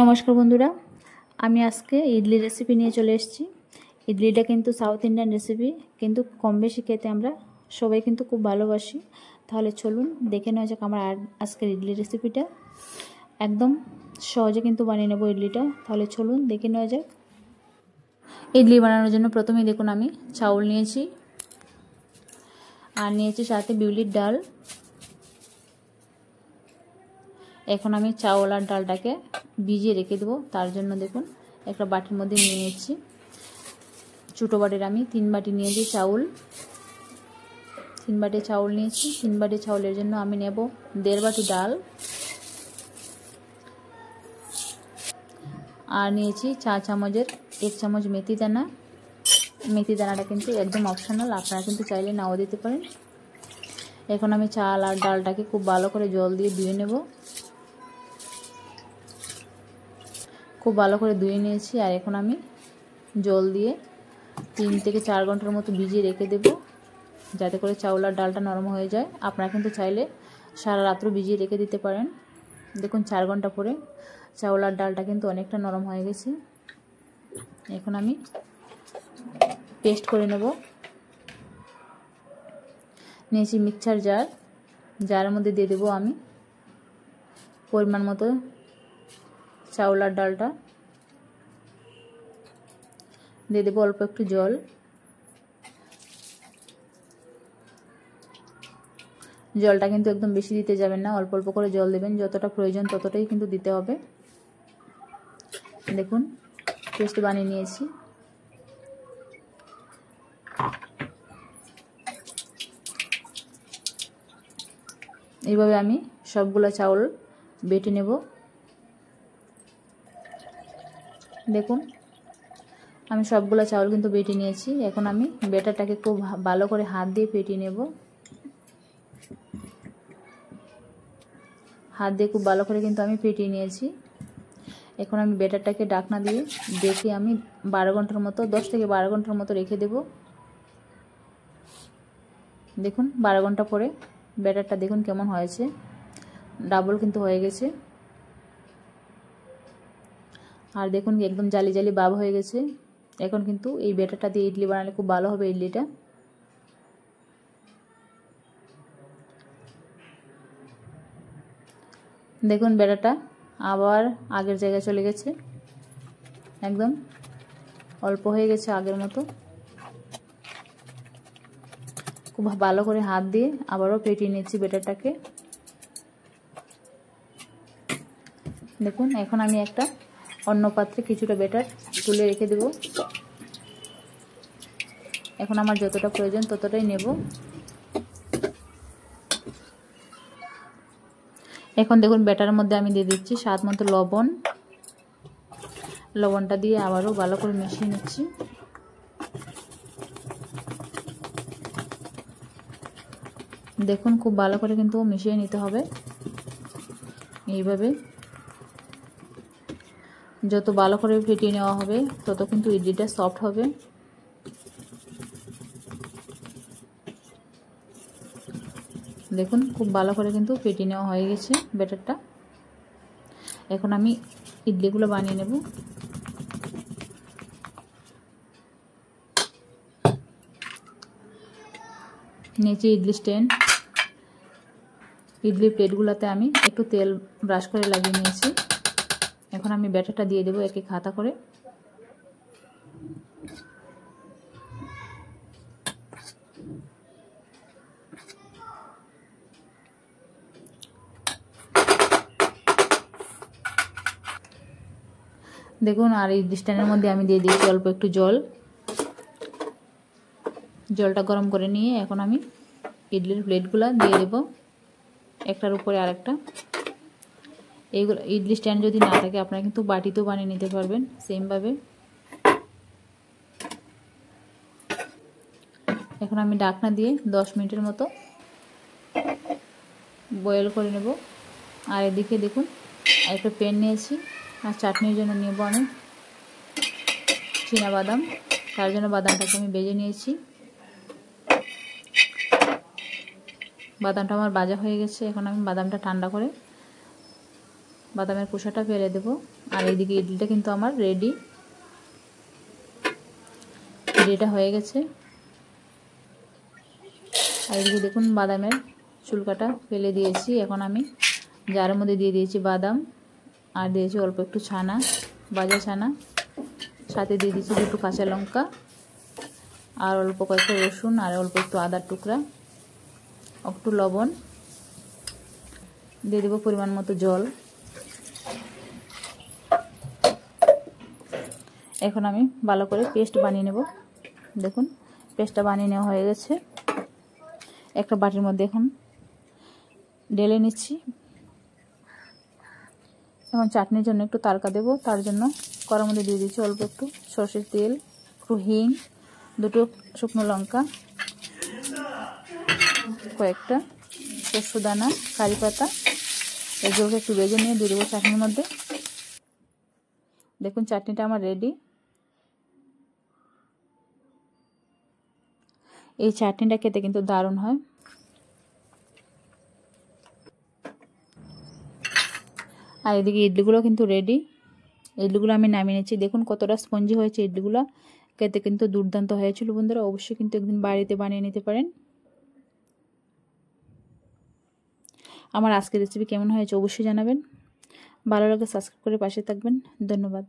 নমস্কার বন্ধুরা, আমি আজকে ইডলি রেসিপি নিয়ে চলে এসেছি। ইডলিটা কিন্তু সাউথ ইন্ডিয়ান রেসিপি, কিন্তু কম বেশি খেতে আমরা সবাই কিন্তু খুব ভালোবাসি। তাহলে চলুন দেখে নেওয়া যাক আমার আজকের ইডলি রেসিপিটা। একদম সহজে কিন্তু বানিয়ে নেব ইডলিটা। তাহলে চলুন দেখে নেওয়া যাক। ইডলি বানানোর জন্য প্রথমেই দেখুন আমি চাউল নিয়েছি, আর নিয়েছি সাথে বিউলির ডাল। এখন আমি চাউল আর ডালটাকে ভিজিয়ে রেখে দেবো। তার জন্য দেখুন একটা বাটির মধ্যে নিয়ে নিচ্ছি। ছোটো বাটির আমি 3 বাটি নিয়েছি চাউল। 3 বাটি চাউল নিয়েছি। 3 বাটি চাউলের জন্য আমি নেব 1.5 বাটি ডাল, আর নিয়েছি 4 চামচের 1 চামচ মেথি দানা। মেথি দানাটা কিন্তু একদম অপশনাল, আপনারা কিন্তু চাইলে নাও দিতে পারেন। এখন আমি চাল আর ডালটাকে খুব ভালো করে জল দিয়ে ধুয়ে নেব। খুব ভালো করে ধুয়ে নিয়েছি, আর এখন আমি জল দিয়ে 3 থেকে 4 ঘন্টার মতো ভিজিয়ে রেখে দেব, যাতে করে চাউল আর ডালটা নরম হয়ে যায়। আপনারা কিন্তু চাইলে সারা রাত্র ভিজিয়ে রেখে দিতে পারেন। দেখুন 4 ঘন্টা পরে চাউল আর ডালটা কিন্তু অনেকটা নরম হয়ে গেছে। এখন আমি পেস্ট করে নেব। নিয়েছি মিক্সচার জার। জারের মধ্যে দিয়ে দেবো আমি পরিমাণ মতো চাউল আর ডালটা, দিয়ে দেবো অল্প একটু জল। জলটা কিন্তু একদম বেশি দিতে যাবেন না, অল্প অল্প করে জল দেবেন, যতটা প্রয়োজন ততটাই কিন্তু দিতে হবে। দেখুন পেস্ট বানিয়ে নিয়েছি। এইভাবে আমি সবগুলো চাউল বেটে নেব। দেখুন আমি সবগুলো চাউল কিন্তু বেটে নিয়েছি। এখন আমি ব্যাটারটাকে খুব ভালো করে হাত দিয়ে ফেটিয়ে নেব। হাত দিয়ে খুব ভালো করে কিন্তু আমি ফেটিয়ে নিয়েছি। এখন আমি ব্যাটারটাকে ঢাকনা দিয়ে ঢেকে আমি 12 ঘন্টার মতো 10 থেকে 12 ঘন্টার মতো রেখে দেব। দেখুন 12 ঘন্টা পরে ব্যাটারটা দেখুন কেমন হয়েছে, ডাবল কিন্তু হয়ে গেছে। আর দেখুন একদম জালি জালি ভাব হয়ে গেছে। এখন কিন্তু এই ব্যাটারটা দিয়ে ইডলি বানালে খুব ভালো হবে ইডলিটা। দেখুন ব্যাটারটা আবার আগের জায়গায় চলে গেছে, একদম অল্প হয়ে গেছে আগের মতো। খুব ভালো করে হাত দিয়ে আবারও ফেটিয়ে নিচ্ছি ব্যাটারটাকে। দেখুন এখন আমি একটা অন্য পাত্রে কিছুটা ব্যাটার তুলে রেখে দেব। এখন আমার যতটা প্রয়োজন ততটাই নেব। এখন দেখুন ব্যাটারের মধ্যে আমি দিয়ে দিচ্ছি স্বাদ মতো লবণ। লবণটা দিয়ে আবারও ভালো করে মিশিয়ে নিচ্ছি। দেখুন খুব ভালো করে কিন্তু মিশিয়ে নিতে হবে। এইভাবে যত ভালো করে ফেটিয়ে নেওয়া হবে তত কিন্তু ইডলিটা সফট হবে। দেখুন খুব ভালো করে কিন্তু ফেটিয়ে নেওয়া হয়ে গেছে ব্যাটারটা। এখন আমি ইডলিগুলো বানিয়ে নেব। নিচে ইডলি স্ট্যান্ড, ইডলি প্লেটগুলোতে আমি একটু তেল ব্রাশ করে লাগিয়ে নিয়েছি। এখন আমি ব্যাটারটা দিয়ে দেবো এক এক হাতা করে। দেখুন আর এই স্ট্যান্ডের মধ্যে আমি দিয়ে দিয়েছি অল্প একটু জল। জলটা গরম করে নিয়ে এখন আমি ইডলির প্লেটগুলো দিয়ে দেবো একটার উপরে আরেকটা। এইগুলো ইডলি স্ট্যান্ড যদি না থাকে আপনারা কিন্তু বাটিতেও বানিয়ে নিতে পারবেন সেমভাবে। এখন আমি ঢাকনা দিয়ে 10 মিনিটের মতো বয়েল করে নেব। আর এদিকে দেখুন একটা প্যান নিয়েছি, আর চাটনির জন্য নেব আমি চীনাবাদাম। তার জন্য বাদামটাকে আমি ভেজে নিয়েছি। বাদামটা আমার ভাজা হয়ে গেছে। এখন আমি বাদামটা ঠান্ডা করে বাদামের খোসাটা ফেলে দেব। আর এইদিকে ইডলিটা কিন্তু আমার রেডি, ইডলিটা হয়ে গেছে। আর এদিকে দেখুন বাদামের চুলকাটা ফেলে দিয়েছি। এখন আমি জারের মধ্যে দিয়ে দিয়েছি বাদাম, আর দিয়েছি অল্প একটু ছানা, ভাজা ছানা, সাথে দিয়ে দিয়েছি 2টো কাঁচা লঙ্কা, আর অল্প কয়েকটা রসুন, আর অল্প একটু আদার টুকরা, একটু লবণ, দিয়ে দেবো পরিমাণ মতো জল। এখন আমি ভালো করে পেস্ট বানিয়ে নেব। দেখুন পেস্টটা বানিয়ে নেওয়া হয়ে গেছে। একটা বাটির মধ্যে এখন ঢেলে নিচ্ছি। এখন চাটনির জন্য একটু তারকা দেব, তার জন্য কড়ার মধ্যে দিয়ে দিচ্ছি অল্প একটু সরষের তেল, একটু হিং, 2টো শুকনো লঙ্কা, কয়েকটা সরষে দানা, কারি পাতা, এগুলোকে একটু ভেজে নিয়ে দিয়ে দেবো চাটনির মধ্যে। দেখুন চাটনিটা আমার রেডি। এই চাটনিটা খেতে কিন্তু দারুণ হয়। আর এদিকে ইডলিগুলো কিন্তু রেডি। ইডলিগুলো আমি নামিয়ে নিচ্ছি। দেখুন কতটা স্পঞ্জি হয়েছে ইডলিগুলো, খেতে কিন্তু দুর্দান্ত হয়েছিল বন্ধুরা। অবশ্যই কিন্তু একদিন বাড়িতে বানিয়ে নিতে পারেন। আমার আজকের রেসিপি কেমন হয়েছে অবশ্যই জানাবেন। ভালো লাগলে সাবস্ক্রাইব করে পাশে থাকবেন। ধন্যবাদ।